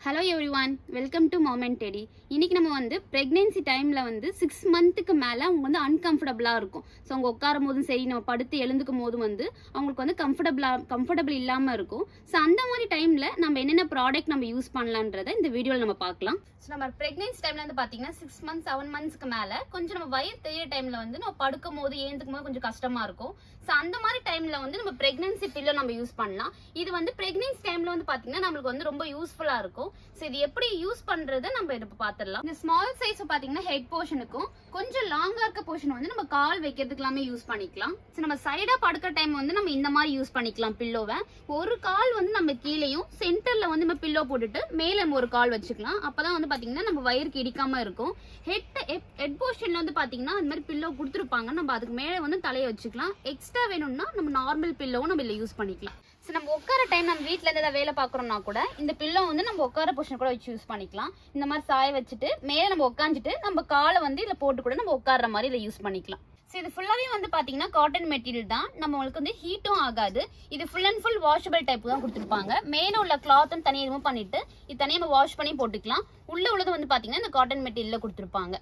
Hello everyone, welcome to Mom and Teddy. இன்னைக்கு நம்ம வந்து pregnancy டைம்ல வந்து 6 மந்த்துக்கு மேல அவங்க வந்து அன்கம்ஃபர்டபுளா இருக்கும். ஸோ அவங்க உட்காரும் போதும் சரி, நம்ம படுத்து எழுந்துக்கும் போதும் வந்து அவங்களுக்கு வந்து கம்ஃபர்டபுள் இல்லாம இருக்கும். ஸோ அந்த மாதிரி டைம்ல நம்ம என்னென்ன ப்ராடக்ட் நம்ம யூஸ் பண்ணலான்றதை இந்த வீடியோவில் நம்ம பார்க்கலாம். ஸோ நம்ம pregnancy டைம்ல வந்து பாத்தீங்கன்னா 6 மந்த்ஸ் 7 மந்த்ஸ்க்கு மேல கொஞ்சம் நம்ம வயிறு தெரியற டைம்ல வந்து நம்ம படுக்கும் போது எழுந்துக்கும் போது கொஞ்சம் கஷ்டமா இருக்கும். ஸோ அந்த மாதிரி டைம்ல வந்து நம்ம பிரெக்னன்சி பில்லோ நம்ம யூஸ் பண்ணலாம். இது வந்து பிரெக்னன்சி டைம்ல வந்து பாத்தீங்கன்னா நம்மளுக்கு வந்து ரொம்ப யூஸ்ஃபுல்லா இருக்கும். ஸோ இது எப்படி யூஸ் பண்றதை நம்ம இதை பார்த்துடலாம். இந்த ஸ்மால் சைஸ் பாத்தீங்கன்னா ஹெட் போர்ஷனுக்கும் கொஞ்சம் லாங்கா இருக்க போர்ஷன் வந்து நம்ம கால் வைக்கிறதுக்கு எல்லாமே யூஸ் பண்ணிக்கலாம். ஸோ நம்ம சைடா படுக்கிற டைம் வந்து நம்ம இந்த மாதிரி யூஸ் பண்ணிக்கலாம் பில்லோவை. ஒரு கால் வந்து நம்ம கீழேயும் சென்டர்ல வந்து நம்ம பில்லோ போட்டுட்டு மேல நம்ம ஒரு கால் வச்சுக்கலாம். அப்பதான் வந்து பாத்தீங்கன்னா நம்ம வயிறுக்கு இடிக்காம இருக்கும். ஹெட் போர்ஷன்ல வந்து பாத்தீங்கன்னா இந்த மாதிரி பில்லோ கொடுத்துருப்பாங்க. நம்ம அதுக்கு மேல வந்து தலையை வச்சுக்கலாம். எக்ஸ்ட்ரா வேணும்னா நம்ம நார்மல் பில்லோவும் நம்ம இதுல யூஸ் பண்ணிக்கலாம். ஸோ நம்ம உட்கார டைம் நம்ம வீட்டில் இருந்து ஏதாவது வேலை பார்க்குறோம்னா கூட இந்த பில்லோ வந்து நம்ம உட்கார பொசிஷன் கூட வச்சு யூஸ் பண்ணிக்கலாம். இந்த மாதிரி சாய வச்சுட்டு மேலே நம்ம உட்காந்துட்டு நம்ம காலை வந்து இதில் போட்டு கூட நம்ம உட்கார்ற மாதிரி இதில் யூஸ் பண்ணிக்கலாம். ஸோ இது ஃபுல்லாகவே வந்து பார்த்தீங்கன்னா காட்டன் மெட்டீரியல் தான். நம்மளுக்கு வந்து ஹீட்டும் ஆகாது. இது full and full washable type தான் கொடுத்துருப்பாங்க. மேலே உள்ள கிளாத்தும் தனியாக ரிமூவ் பண்ணிட்டு இது தனியாக நம்ம வாஷ் பண்ணி போட்டுக்கலாம். உள்ளே உள்ளது வந்து பார்த்தீங்கன்னா இந்த காட்டன் மெட்டீரியலில் கொடுத்துருப்பாங்க.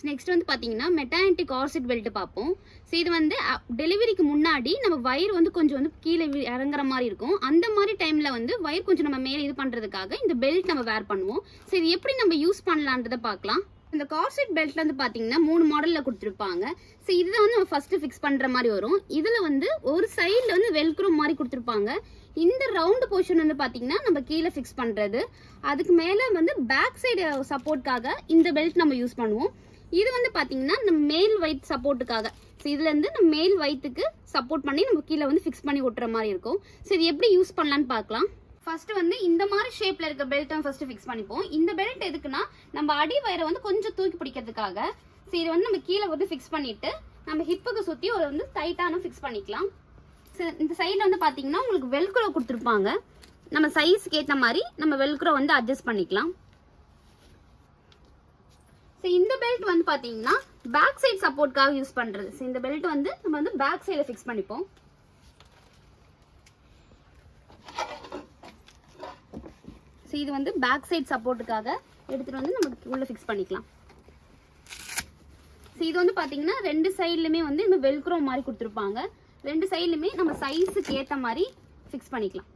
நெக்ஸ்ட் வந்து பார்த்தீங்கன்னா மெட்டர்னிட்டி கார்செட் பெல்ட் பார்ப்போம். ஸோ இது வந்து டெலிவரிக்கு முன்னாடி நம்ம வயிறு வந்து கொஞ்சம் வந்து கீழே இறங்குற மாதிரி இருக்கும். அந்த மாதிரி டைமில் வந்து வயிறு கொஞ்சம் நம்ம மேலே இது பண்ணுறதுக்காக இந்த பெல்ட் நம்ம வேர் பண்ணுவோம். ஸோ இது எப்படி நம்ம யூஸ் பண்ணலான்றதை பார்க்கலாம். இந்த கார்செட் பெல்ட்ல வந்து பார்த்தீங்கன்னா 3 மாடலில் கொடுத்துருப்பாங்க. ஸோ இதுதான் வந்து நம்ம ஃபர்ஸ்ட் ஃபிக்ஸ் பண்ணுற மாதிரி வரும். இதில் வந்து ஒரு சைடில் வந்து வெல்க்ரோ மாதிரி கொடுத்துருப்பாங்க. இந்த ரவுண்டு போர்ஷன் வந்து பார்த்தீங்கன்னா நம்ம கீழே ஃபிக்ஸ் பண்ணுறது. அதுக்கு மேலே வந்து பேக் சைடு சப்போர்ட்காக இந்த பெல்ட் நம்ம யூஸ் பண்ணுவோம். இது வந்து பாத்தீங்கன்னா நம்ம மேல் வயிற்று சப்போர்ட்டுக்காக. ஸோ இதுல இருந்து நம்ம மேல் வயிற்றுக்கு சப்போர்ட் பண்ணி நம்ம கீழே வந்து ஃபிக்ஸ் பண்ணி ஒட்டுற மாதிரி இருக்கும். ஸோ இது எப்படி யூஸ் பண்ணலான்னு பார்க்கலாம். ஃபர்ஸ்ட் வந்து இந்த மாதிரி ஷேப்ல இருக்க பெல்ட் ஃபர்ஸ்ட் ஃபிக்ஸ் பண்ணிப்போம். இந்த பெல்ட் எதுக்குன்னா நம்ம அடி வயிறை வந்து கொஞ்சம் தூக்கி பிடிக்கிறதுக்காக. ஸோ இதை வந்து நம்ம கீழே வந்து ஃபிக்ஸ் பண்ணிட்டு நம்ம ஹிப்புக்கு சுத்தி ஒரு வந்து டைட்டான ஃபிக்ஸ் பண்ணிக்கலாம். ஸோ இந்த சைட்ல வந்து பாத்தீங்கன்னா உங்களுக்கு வெல்க்ரோ கொடுத்துருப்பாங்க. நம்ம சைஸ்க்கு ஏற்ற மாதிரி நம்ம வெல்க்ரோ வந்து அட்ஜஸ்ட் பண்ணிக்கலாம். ஸோ இந்த பெல்ட் வந்து பார்த்தீங்கன்னா பேக் சைடு சப்போர்ட்காக யூஸ் பண்ணுறது. ஸோ இந்த பெல்ட் வந்து நம்ம வந்து பேக் சைடில் ஃபிக்ஸ் பண்ணிப்போம். ஸோ இது வந்து பேக் சைடு சப்போர்ட்டுக்காக எடுத்துகிட்டு வந்து நமக்கு உள்ள ஃபிக்ஸ் பண்ணிக்கலாம். ஸோ இது வந்து பார்த்தீங்கன்னா 2 சைட்லையுமே வந்து இந்த வெல்க்ரோ மாதிரி கொடுத்துருப்பாங்க. 2 சைட்லையுமே நம்ம சைஸுக்கு ஏற்ற மாதிரி ஃபிக்ஸ் பண்ணிக்கலாம்.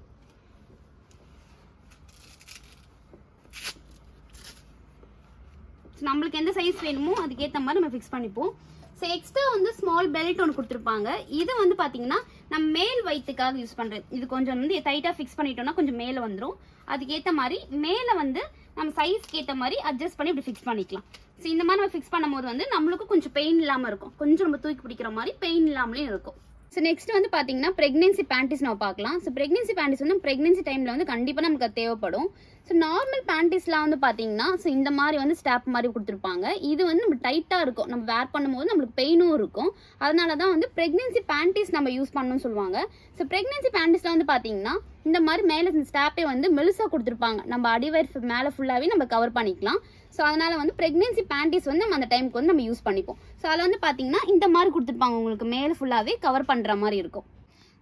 நம்மளுக்கு எந்த சைஸ் வேணுமோ அதுக்கேற்ற மாதிரி நம்ம ஃபிக்ஸ் பண்ணிப்போம். ஸோ எக்ஸ்ட்ரா வந்து ஸ்மால் பெல்ட் ஒன்று கொடுத்துருப்பாங்க. இது வந்து பார்த்தீங்கன்னா நம்ம மேல் வயிற்றுக்காக யூஸ் பண்ணுறது. இது கொஞ்சம் வந்து டைட்டாக ஃபிக்ஸ் பண்ணிட்டோம்னா கொஞ்சம் மேலே வந்துடும். அதுக்கேற்ற மாதிரி மேலே வந்து நம்ம சைஸ்க்கு ஏற்ற மாதிரி அட்ஜஸ்ட் பண்ணி இப்படி ஃபிக்ஸ் பண்ணிக்கலாம். ஸோ இந்த மாதிரி நம்ம ஃபிக்ஸ் பண்ணும்போது வந்து நம்மளுக்கும் கொஞ்சம் பெயின் இல்லாமல் இருக்கும். கொஞ்சம் நம்ம தூக்கி பிடிக்கிற மாதிரி பெயின் இல்லாமலே இருக்கும். ஸோ நெக்ஸ்ட் வந்து பார்த்தீங்கன்னா ப்ரெக்னென்சி பேண்டிஸ் நம்ம பார்க்கலாம். ஸோ ப்ரெக்னென்சி பேண்டிஸ் வந்து ப்ரெக்னென்சி டைமில் வந்து கண்டிப்பாக நமக்கு தேவைப்படும். ஸோ நார்மல் பேண்டிஸ்லாம் வந்து பார்த்தீங்கன்னா ஸோ இந்த மாதிரி வந்து ஸ்டாப் மாதிரி கொடுத்துருப்பாங்க. இது வந்து நம்ம டைட்டாக இருக்கும். நம்ம வேர் பண்ணும்போது நம்மளுக்கு பெயினும் இருக்கும். அதனால தான் வந்து ப்ரெக்னென்சி பேண்டிஸ் நம்ம யூஸ் பண்ணணும்னு சொல்லுவாங்க. ஸோ ப்ரெக்னென்சி பேண்டிஸில் வந்து பார்த்தீங்கன்னா இந்த மாதிரி மேலே இந்த ஸ்டாப்பே வந்து மெலுசாக கொடுத்துருப்பாங்க. நம்ம அடிவயிறு மேலே ஃபுல்லாகவே நம்ம கவர் பண்ணிக்கலாம். ஸோ அதனால வந்து ப்ரெக்னென்சி பேண்டிஸ் வந்து நம்ம அந்த டைமுக்கு வந்து நம்ம யூஸ் பண்ணிப்போம். ஸோ அதில் வந்து பார்த்தீங்கன்னா இந்த மாதிரி கொடுத்துருப்பாங்க. உங்களுக்கு மேலே ஃபுல்லாகவே கவர் பண்ணுற மாதிரி இருக்கும்.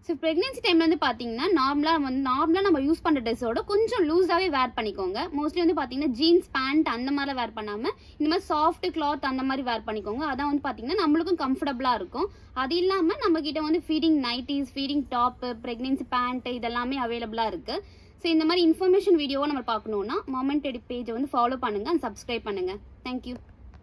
ஸோ ப்ரெக்னென்சி டைமில் வந்து பார்த்தீங்கன்னா நார்மலாக நம்ம யூஸ் பண்ணுற ட்ரெஸ்ஸோட கொஞ்சம் லூஸாகவே வேர் பண்ணிக்கோங்க. மோஸ்ட்லி வந்து பார்த்தீங்கன்னா ஜீன்ஸ் பேண்ட் அந்த மாதிரி வேர் பண்ணாமல் இந்த மாதிரி சாஃப்ட் கிளாத் அந்த மாதிரி வேர் பண்ணிக்கோங்க. அதான் வந்து பார்த்தீங்கன்னா நம்மளுக்கும் கம்ஃபர்டபுளாக இருக்கும். அது இல்லாமல் நம்மக்கிட்ட வந்து feeding nighties, feeding top, pregnancy band இதெல்லாமே அவைலபிளாக இருக்குது. ஸோ இந்த மாதிரி இன்ஃபர்மேஷன் வீடியோவை நம்ம பார்க்கணுன்னா மொமெண்ட் எடி பேஜை வந்து ஃபாலோ பண்ணுங்கள் அண்ட் சப்ஸ்கிரைப் பண்ணுங்கள். தேங்க்யூ.